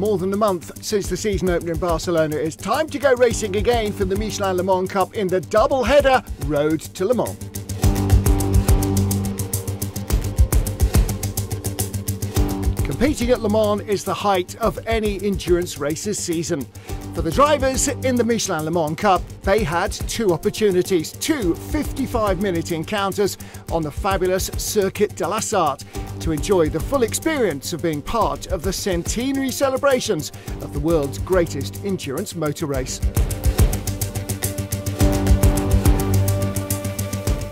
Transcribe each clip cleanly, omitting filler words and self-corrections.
more than a month since the season opened in Barcelona, it's time to go racing again for the Michelin Le Mans Cup in the double-header Road to Le Mans. Competing at Le Mans is the height of any endurance racer's season. For the drivers in the Michelin Le Mans Cup, they had two opportunities, two 55-minute encounters on the fabulous Circuit de la Sarthe to enjoy the full experience of being part of the centenary celebrations of the world's greatest endurance motor race.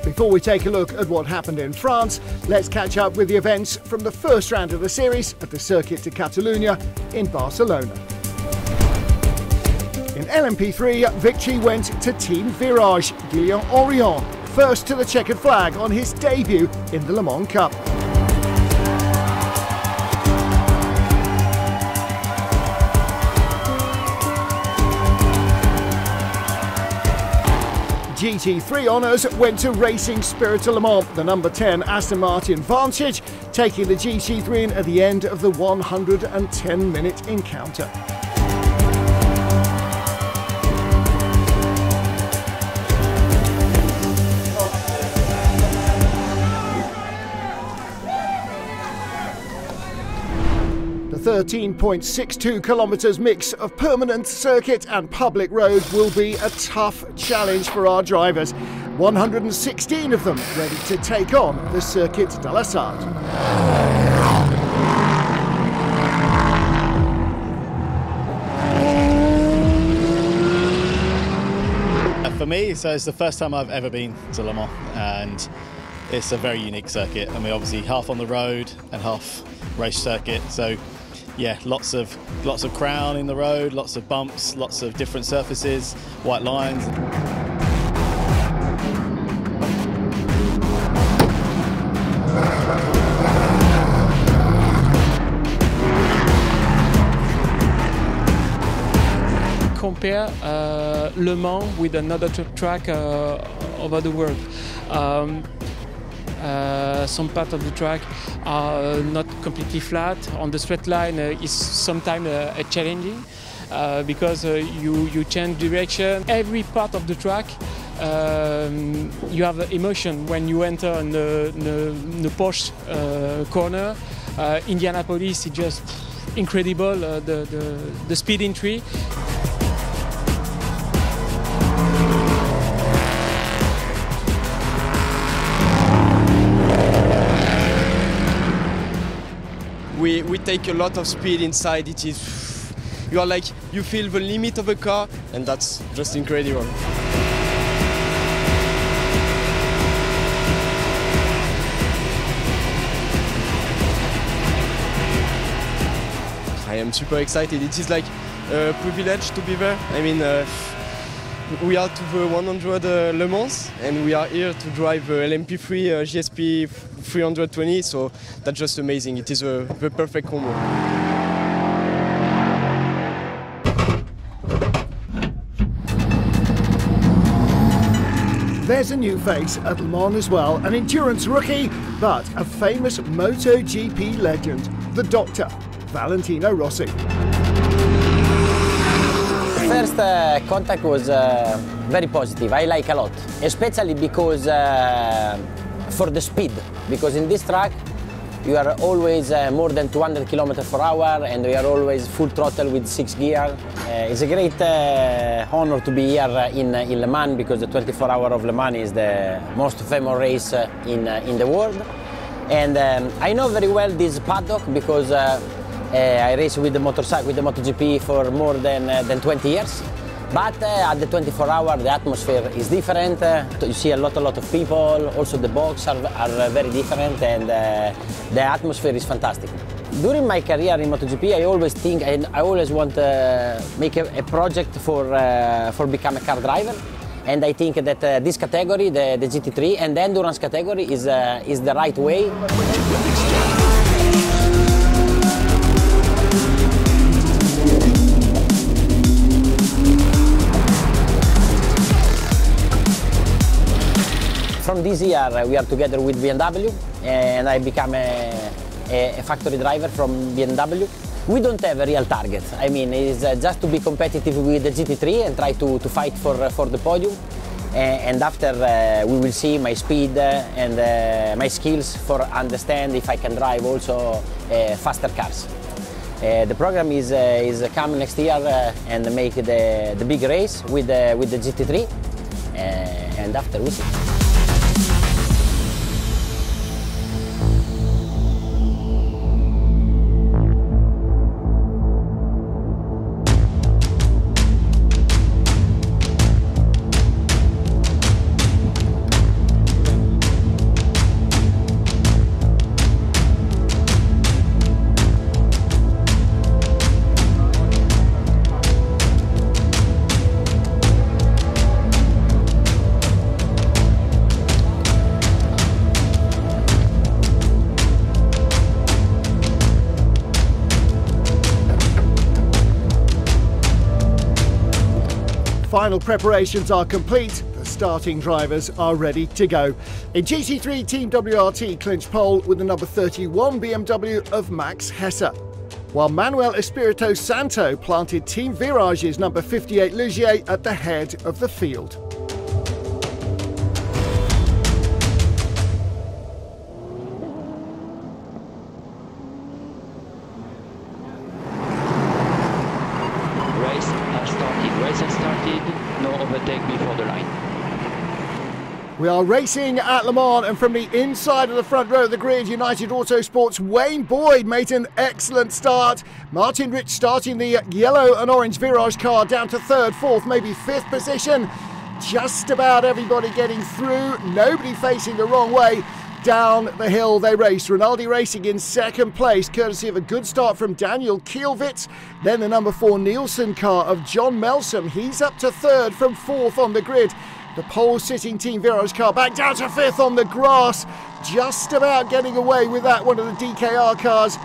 Before we take a look at what happened in France, let's catch up with the events from the first round of the series at the Circuit de Catalunya in Barcelona. In LMP3, victory went to Team Virage, Guillaume Orion, first to the checkered flag on his debut in the Le Mans Cup. GT3 honours went to Racing Spirit Le Mans, the number 10 Aston Martin Vantage, taking the GT3 in at the end of the 110-minute encounter. The 13.62 kilometres mix of permanent circuit and public road will be a tough challenge for our drivers. 116 of them ready to take on the Circuit de la Sarthe. For me, so it's the first time I've ever been to Le Mans, and it's a very unique circuit. I mean, obviously half on the road and half race circuit, so yeah, lots of crown in the road, lots of bumps, lots of different surfaces, white lines. Compare Le Mans with another track over the world. Some part of the track are not completely flat. On the straight line is sometimes challenging because you change direction. Every part of the track you have emotion when you enter in the Porsche corner. Indianapolis is just incredible, the speed entry. We take a lot of speed inside. It is, you feel the limit of a car, and that's just incredible. I am super excited. It is like a privilege to be there. I mean, we are to the 100 Le Mans, and we are here to drive LMP3 GSP 320, so that's just amazing. It is the perfect combo. There's a new face at Le Mans as well, an endurance rookie, but a famous MotoGP legend, the Doctor, Valentino Rossi. First contact was very positive. I like a lot, especially because for the speed, because in this track you are always more than 200 km/h and we are always full throttle with 6 gears. It's a great honor to be here in Le Mans, because the 24 Hours of Le Mans is the most famous race in the world. And I know very well this paddock because I race with the motorcycle, with the MotoGP for more than 20 years. But at the 24 hours, the atmosphere is different. You see a lot of people. Also, the box are very different, and the atmosphere is fantastic. During my career in MotoGP, I always think, and I always want to make a project for become a car driver. And I think that this category, the GT3, and the endurance category is the right way. From this year, we are together with BMW, and I become a factory driver from BMW. We don't have a real target. I mean, it's just to be competitive with the GT3 and try to fight for the podium. And after we will see my speed and my skills for understand if I can drive also faster cars. The program is come next year and make the big race with the GT3, and after we see. Final preparations are complete. The starting drivers are ready to go. In GT3, Team WRT clinched pole with the number 31 BMW of Max Hesse, while Manuel Espirito Santo planted Team Virage's number 58 Ligier at the head of the field. Race has started, no overtake before the line. We are racing at Le Mans, and from the inside of the front row of the grid, United Autosport's Wayne Boyd made an excellent start. Martin Rich starting the yellow and orange Virage car down to third, fourth, maybe fifth position. Just about everybody getting through, nobody facing the wrong way. Down the hill they race. Rinaldi Racing in second place, courtesy of a good start from Daniel Kielwitz. Then the number 4 Nielsen car of John Melsom. He's up to third from fourth on the grid. The pole-sitting Team Virage car back down to fifth on the grass. Just about getting away with that, one of the DKR cars.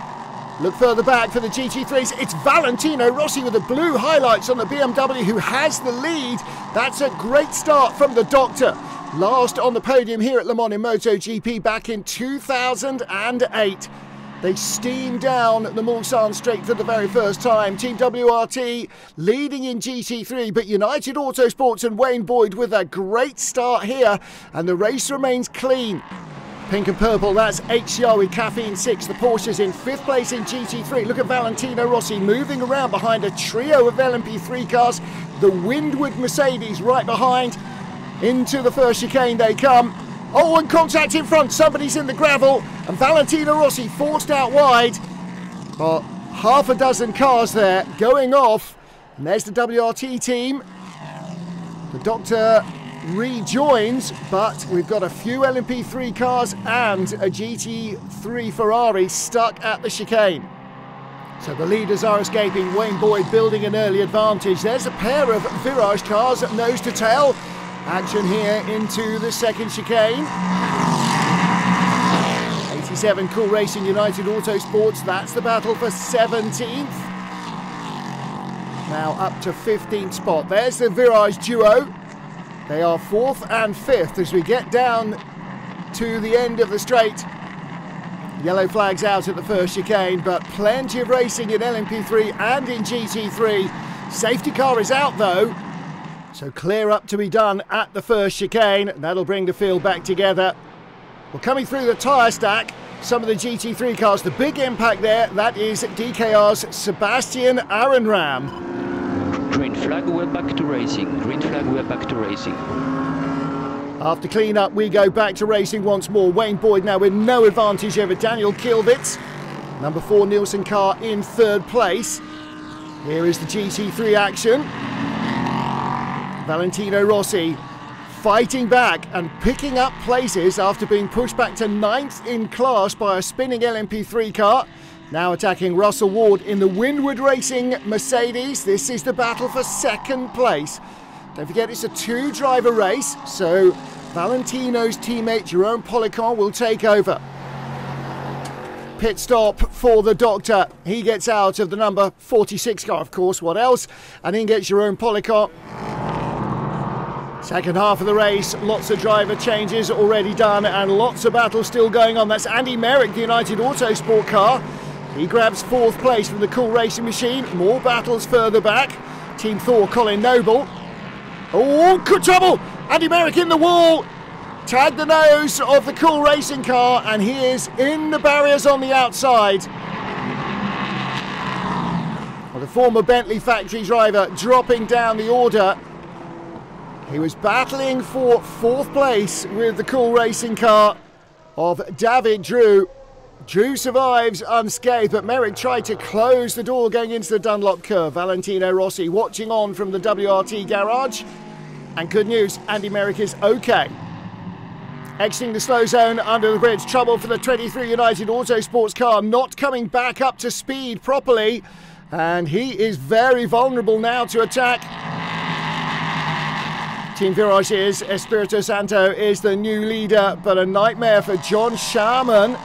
Look further back for the GT3s. It's Valentino Rossi with the blue highlights on the BMW who has the lead. That's a great start from the Doctor. Last on the podium here at Le Mans in MotoGP back in 2008. They steamed down the Mulsanne Straight for the very first time. Team WRT leading in GT3, but United Autosports and Wayne Boyd with a great start here, and the race remains clean. Pink and purple, that's HCR with Caffeine 6. The Porsche's in fifth place in GT3. Look at Valentino Rossi moving around behind a trio of LMP3 cars. The Windward Mercedes right behind. Into the first chicane they come. Oh, and contact in front. Somebody's in the gravel. And Valentino Rossi forced out wide. But half a dozen cars there going off. And there's the WRT team. The Doctor rejoins, but we've got a few LMP3 cars and a GT3 Ferrari stuck at the chicane. So the leaders are escaping. Wayne Boyd building an early advantage. There's a pair of Virage cars nose to tail. Action here into the second chicane. 87 Cool Racing United Autosports. That's the battle for 17th. Now up to 15th spot. There's the Virage duo. They are 4th and 5th as we get down to the end of the straight. Yellow flags out at the first chicane, but plenty of racing in LMP3 and in GT3. Safety car is out though. So clear up to be done at the first chicane. That'll bring the field back together. Well, coming through the tyre stack, some of the GT3 cars, the big impact there, that is DKR's Sebastian Arenram. Green flag, we're back to racing. Green flag, we're back to racing. After clean-up, we go back to racing once more. Wayne Boyd now with no advantage over Daniel Kielwitz. Number 4 Nielsen car in third place. Here is the GT3 action. Valentino Rossi fighting back and picking up places after being pushed back to 9th in class by a spinning LMP3 car. Now attacking Russell Ward in the Windward Racing Mercedes. This is the battle for second place. Don't forget it's a 2-driver race, so Valentino's teammate Jerome Policon will take over. Pit stop for the Doctor. He gets out of the number 46 car, of course, what else? And in gets Jerome Policon. Second half of the race, lots of driver changes already done and lots of battles still going on. That's Andy Merrick, the United Autosport car. He grabs 4th place from the Cool Racing machine. More battles further back. Team Thor, Colin Noble. Oh, good trouble! Andy Merrick in the wall. Tagged the nose of the Cool Racing car, and he is in the barriers on the outside. Well, the former Bentley factory driver dropping down the order. He was battling for 4th place with the Cool Racing car of David Drew. Drew survives unscathed, but Merrick tried to close the door going into the Dunlop curve. Valentino Rossi watching on from the WRT garage. And good news, Andy Merrick is okay. Exiting the slow zone under the bridge. Trouble for the 23 United Autosports car, not coming back up to speed properly. And he is very vulnerable now to attack. Team Virage's Espirito Santo is the new leader, but a nightmare for John Sharman.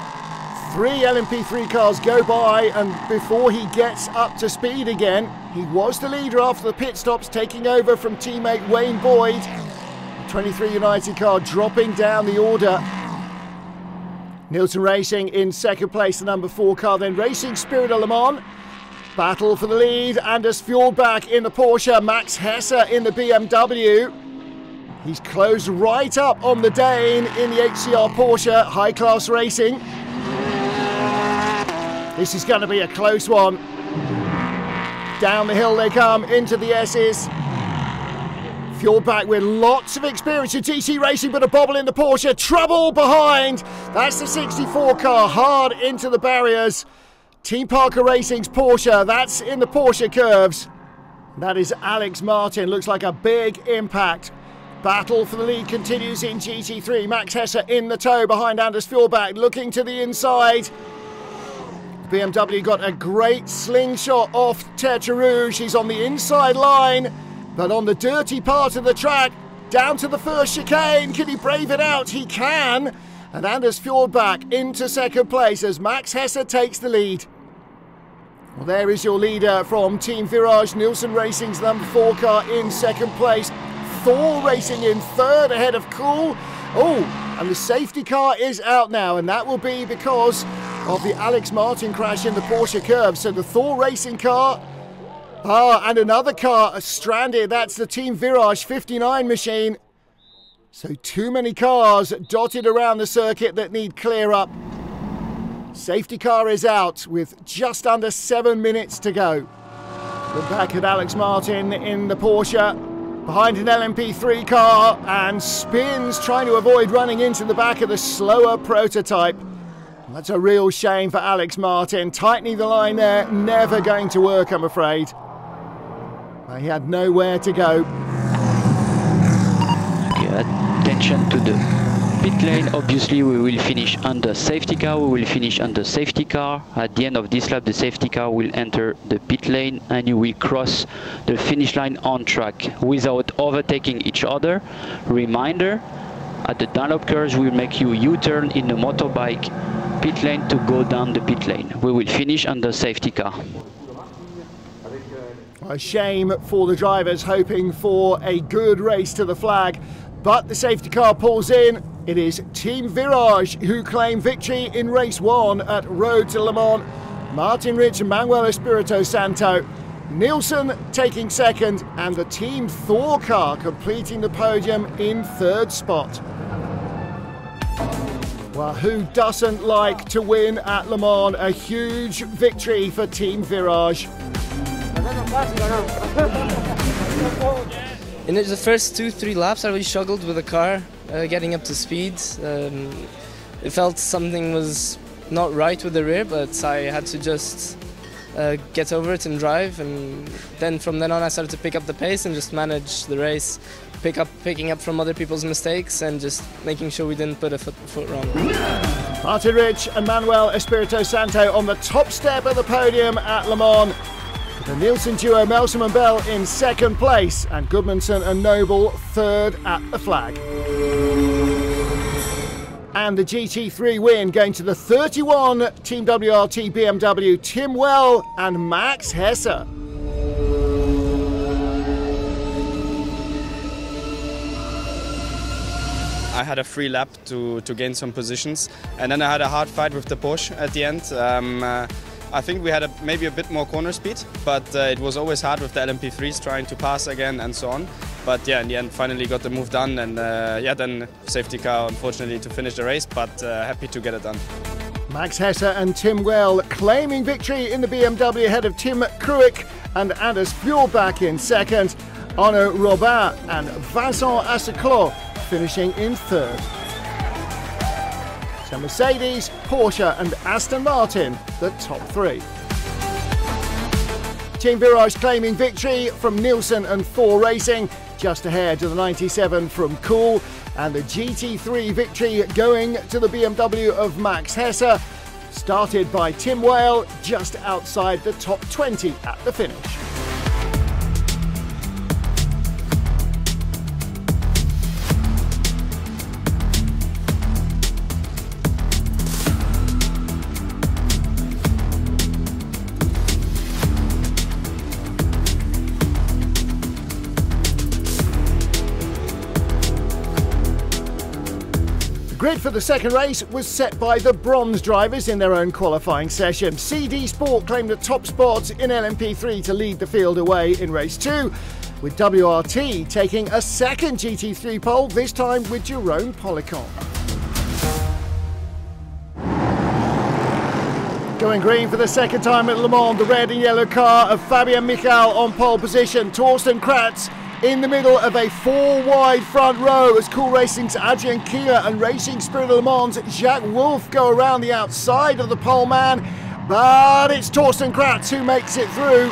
3 LMP3 cars go by, and before he gets up to speed again, he was the leader after the pit stops, taking over from teammate Wayne Boyd. The 23 United car dropping down the order. Nielsen Racing in 2nd place, the number 4 car, then Racing Spirit of Le Mans. Battle for the lead, Anders Fjordbach in the Porsche, Max Hesse in the BMW. He's closed right up on the Dane in the HCR Porsche, High Class Racing. This is going to be a close one. Down the hill they come, into the S's. Fjordbach with lots of experience in TC Racing, but a bobble in the Porsche. Trouble behind. That's the 64 car, hard into the barriers. Team Parker Racing's Porsche, that's in the Porsche curves. That is Alex Martin, looks like a big impact. Battle for the lead continues in GT3. Max Hesse in the tow behind Anders Fjordbach, looking to the inside. BMW got a great slingshot off Tertre Rouge. He's on the inside line, but on the dirty part of the track, down to the first chicane. Can he brave it out? He can. And Anders Fjordbach into 2nd place as Max Hesse takes the lead. Well, there is your leader from Team Virage. Nielsen Racing's number 4 car in 2nd place. Thor Racing in 3rd ahead of Cool. Oh, and the safety car is out now, and that will be because of the Alex Martin crash in the Porsche curve. So the Thor Racing car, and another car stranded. That's the Team Virage 59 machine. So too many cars dotted around the circuit that need clear up. Safety car is out with just under 7 minutes to go. Look back at Alex Martin in the Porsche, behind an LMP3 car, and spins trying to avoid running into the back of the slower prototype. That's a real shame for Alex Martin. Tightening the line there, never going to work, I'm afraid. He had nowhere to go. Okay, attention to the pit lane. Obviously, we will finish under safety car. We will finish under safety car. At the end of this lap, the safety car will enter the pit lane, and you will cross the finish line on track without overtaking each other. Reminder, at the Dunlop curves, we will make you U-turn in the motorbike pit lane to go down the pit lane. We will finish under safety car. A shame for the drivers hoping for a good race to the flag, but the safety car pulls in. It is Team Virage who claim victory in race 1 at Road to Le Mans. Martin Rich and Manuel Espirito Santo. Nielsen taking 2nd, and the Team Thor car completing the podium in 3rd spot. Well, who doesn't like to win at Le Mans? A huge victory for Team Virage. In the first 2-3 laps, I really struggled with the car, getting up to speed. It felt something was not right with the rear, but I had to just get over it and drive. And then from then on, I started to pick up the pace and just manage the race, picking up from other people's mistakes and just making sure we didn't put a foot wrong. Martin Rich and Manuel Espirito Santo on the top step of the podium at Le Mans. The Nielsen duo, Melson and Bell in 2nd place, and Goodmanson and Noble 3rd at the flag. And the GT3 win going to the 31 Team WRT BMW, Tim Well and Max Hesse. I had a free lap to gain some positions, and then I had a hard fight with the Porsche at the end. I think we had maybe a bit more corner speed, but it was always hard with the LMP3s trying to pass again and so on. But yeah, in the end, finally got the move done, and yeah, then safety car, unfortunately, to finish the race, but happy to get it done. Max Hesse and Tim Well claiming victory in the BMW ahead of Tim Kruik and Anders Fjordbach in second. Arnaud Robin and Vincent Asseclos finishing in third. So Mercedes, Porsche and Aston Martin, the top three. Team Virage claiming victory from Nielsen and Thor Racing, just ahead to the 97 from Cool, and the GT3 victory going to the BMW of Max Hesse, started by Tim Whale, just outside the top 20 at the finish. The grid for the second race was set by the bronze drivers in their own qualifying session. CD Sport claimed the top spot in LMP3 to lead the field away in race 2, with WRT taking a second GT3 pole, this time with Jerome Policon. Going green for the second time at Le Mans, the red and yellow car of Fabian Michel on pole position. Torsten Kratz in the middle of a four-wide front row as Cool Racing's Adrian Keeler and Racing Spirit of Le Mans' Jacques Wolf go around the outside of the pole man, but it's Torsten Kratz who makes it through.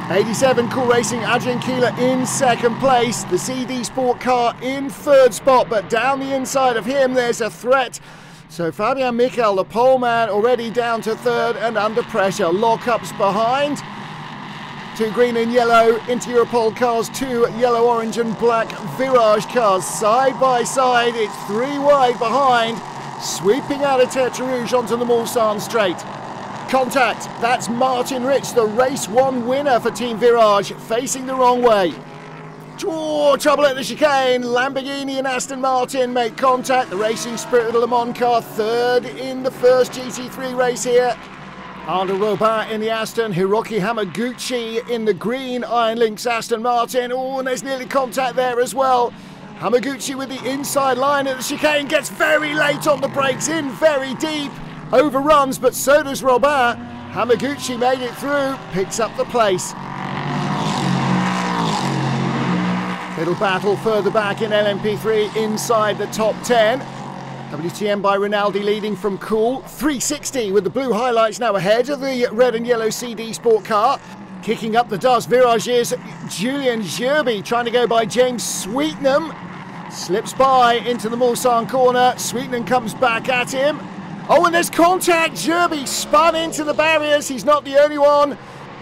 87 Cool Racing Adrian Keeler in second place, the CD Sport car in third spot, but down the inside of him there's a threat. So Fabian Michel, the pole man, already down to third and under pressure. Lockups behind. Two green and yellow Inter-Europol cars, two yellow, orange and black Virage cars side by side. It's three wide behind, sweeping out of Tête Rouge onto the Mulsanne straight. Contact, that's Martin Rich, the race 1 winner for Team Virage, facing the wrong way. Oh, trouble at the chicane. Lamborghini and Aston Martin make contact. The Racing Spirit of the Le Mans car third in the first GT3 race here. Arnaud Robin in the Aston, Hiroki Hamaguchi in the green Iron Lynx Aston Martin. Oh, and there's nearly contact there as well. Hamaguchi with the inside line at the chicane, gets very late on the brakes, in very deep, overruns, but so does Robin. Hamaguchi made it through, picks up the place. Little battle further back in LMP3 inside the top 10. WTM by Rinaldi leading from Cool. 360 with the blue highlights now ahead of the red and yellow CD Sport car. Kicking up the dust, Virage's Julian Gerby trying to go by James Sweetnam. Slips by into the Mulsanne corner. Sweetnam comes back at him. Oh, and there's contact. Gerby spun into the barriers. He's not the only one.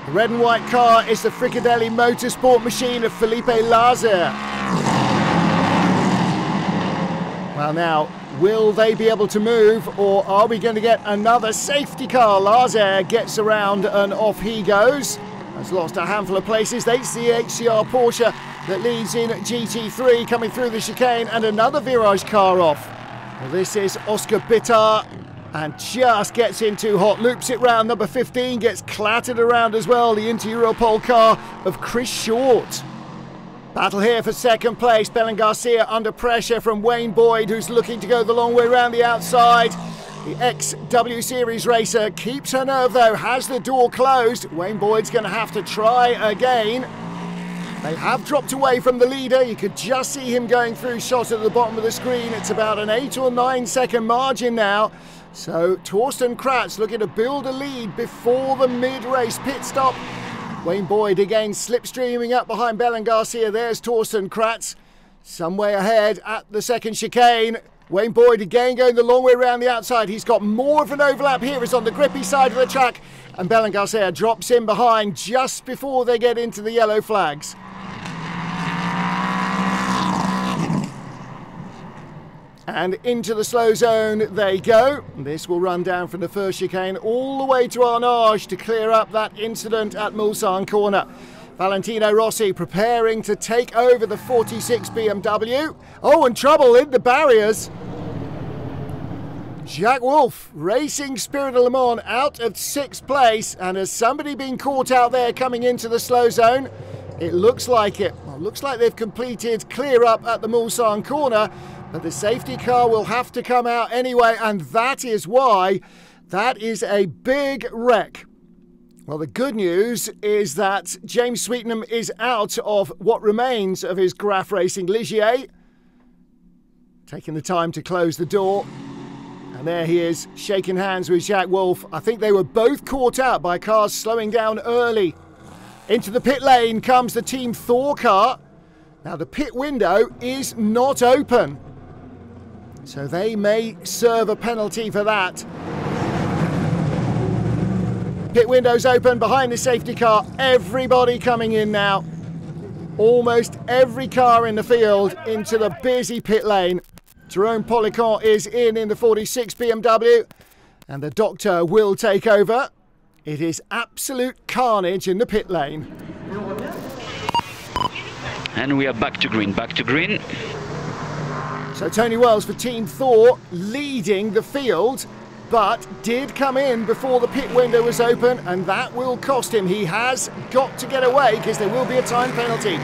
The red and white car is the Fricadelli Motorsport machine of Felipe Lazer. Well, now, will they be able to move, or are we going to get another safety car? Lazer gets around and off he goes. Has lost a handful of places. It's the HCR Porsche that leads in GT3 coming through the chicane, and another Virage car off. Well, this is Oscar Bitter, and just gets in too hot, loops it round. Number 15 gets clattered around as well, the Inter-Europol car of Chris Short. Battle here for second place. Belen Garcia under pressure from Wayne Boyd, who's looking to go the long way around the outside. The ex-W Series racer keeps her nerve though, has the door closed. Wayne Boyd's going to have to try again. They have dropped away from the leader. You could just see him going through, shot at the bottom of the screen. It's about an 8 or 9 second margin now. So Torsten Kratz looking to build a lead before the mid-race pit stop. Wayne Boyd again slipstreaming up behind Belen Garcia. There's Torsten Kratz, some way ahead at the second chicane. Wayne Boyd again going the long way around the outside. He's got more of an overlap here. He's on the grippy side of the track, and Belen Garcia drops in behind just before they get into the yellow flags. And into the slow zone they go. This will run down from the first chicane all the way to Arnage to clear up that incident at Mulsanne corner. Valentino Rossi preparing to take over the 46 BMW. Oh, and trouble in the barriers. Jack Wolf, Racing Spirit of Le Mans, out of 6th place. And has somebody been caught out there coming into the slow zone? It looks like it. Well, looks like they've completed clear up at the Mulsanne corner, but the safety car will have to come out anyway, and that is why that is a big wreck. Well, the good news is that James Sweetenham is out of what remains of his Graf Racing Ligier, taking the time to close the door. And there he is, shaking hands with Jack Wolf. I think they were both caught out by cars slowing down early. Into the pit lane comes the Team Thor car. Now the pit window is not open, so they may serve a penalty for that. Pit window's open behind the safety car. Everybody coming in now. Almost every car in the field into the busy pit lane. Jerome Poliquin is in the 46 BMW, and the doctor will take over. It is absolute carnage in the pit lane. And we are back to green, back to green. So Tony Wells for Team Thor leading the field, but did come in before the pit window was open, and that will cost him. He has got to get away because there will be a time penalty.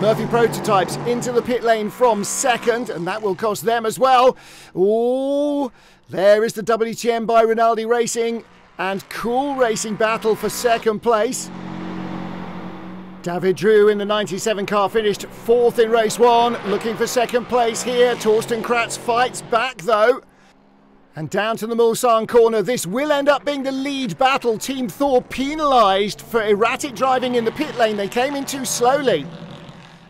Murphy Prototypes into the pit lane from 2nd, and that will cost them as well. Oh, there is the WTM by Rinaldi Racing and Cool Racing battle for 2nd place. David Drew in the 97 car finished 4th in race 1, looking for 2nd place here. Torsten Kratz fights back though. And down to the Mulsanne corner, this will end up being the lead battle. Team Thor penalised for erratic driving in the pit lane. They came in too slowly.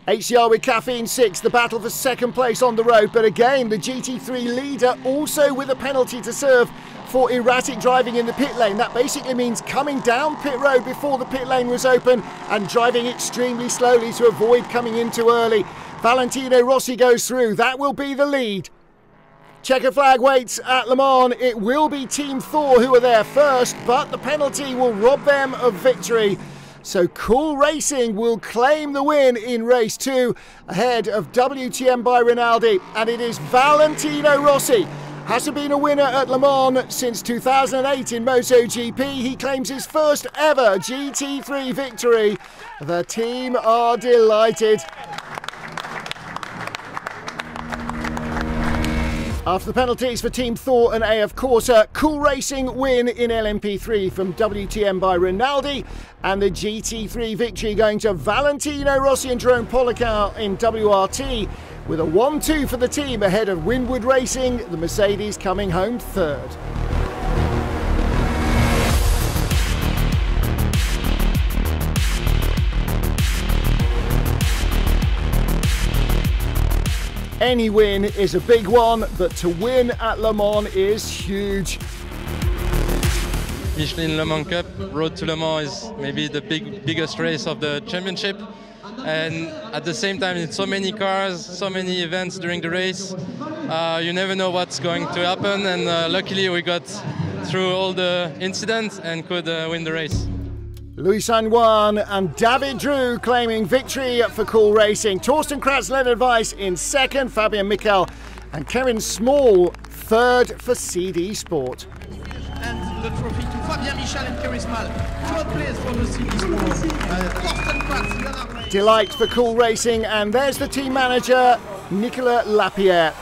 HCR with Caffeine 6, the battle for 2nd place on the road. But again, the GT3 leader also with a penalty to serve for erratic driving in the pit lane. That basically means coming down pit road before the pit lane was open and driving extremely slowly to avoid coming in too early. Valentino Rossi goes through. That will be the lead. Checker flag waits at Le Mans. It will be Team Thor who are there first, but the penalty will rob them of victory. So Cool Racing will claim the win in race 2 ahead of WTM by Rinaldi. And it is Valentino Rossi. Hasn't been a winner at Le Mans since 2008 in MotoGP. He claims his first ever GT3 victory. The team are delighted. After the penalties for Team Thor and AF Corsa, Cool Racing win in LMP3 from WTM by Rinaldi, and the GT3 victory going to Valentino Rossi and Jerome Poliquin in WRT, with a 1-2 for the team ahead of Winwood Racing, the Mercedes coming home 3rd. Any win is a big one, but to win at Le Mans is huge. Michelin Le Mans Cup, Road to Le Mans is maybe the biggest race of the championship. And at the same time, it's so many cars, so many events during the race. You never know what's going to happen, and luckily we got through all the incidents and could win the race. Luis Anwan and David Drew claiming victory for Cool Racing. Torsten Kratz led advice in 2nd, Fabian Michel and Kevin Small 3rd for CD Sport. And the trophy to Fabian Michel and Kevin Small. 3rd place for the CD Sport. Torsten Kratz. Delight for Cool Racing, and there's the team manager, Nicolas Lapierre.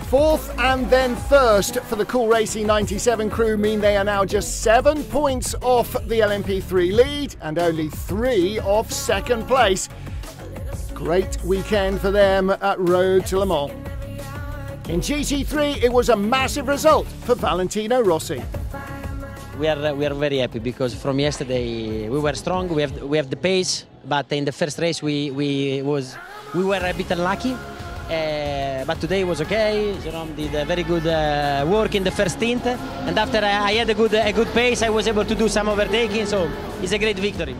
4th and then 1st for the Cool Racing 97 crew mean they are now just 7 points off the LMP3 lead and only 3 off 2nd place. Great weekend for them at Road to Le Mans. In GT3, it was a massive result for Valentino Rossi. We are very happy because from yesterday we were strong. We have the pace, but in the first race we were a bit unlucky. But today was okay. Jerome did a very good work in the first stint, and after I had a good pace, I was able to do some overtaking. So it's a great victory.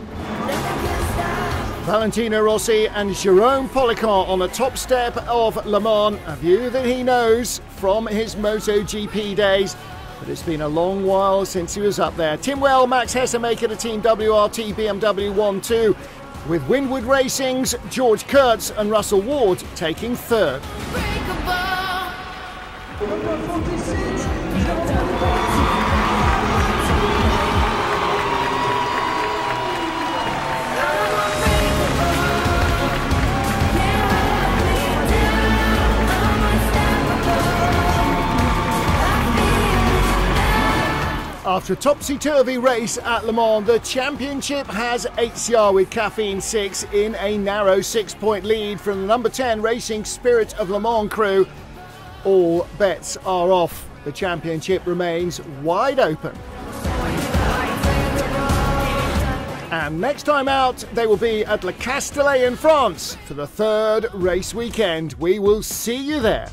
Valentino Rossi and Jerome Poliquin on the top step of Le Mans, a view that he knows from his MotoGP days. But it's been a long while since he was up there. Tim Well, Max Hesselmaker, the Team WRT BMW 1-2. with Winwood Racing's George Kurtz and Russell Ward taking third. After a topsy-turvy race at Le Mans, the championship has 8CR with Caffeine 6 in a narrow 6-point lead from the number 10 Racing Spirit of Le Mans crew. All bets are off. The championship remains wide open. And next time out, they will be at Le Castellet in France for the third race weekend. We will see you there.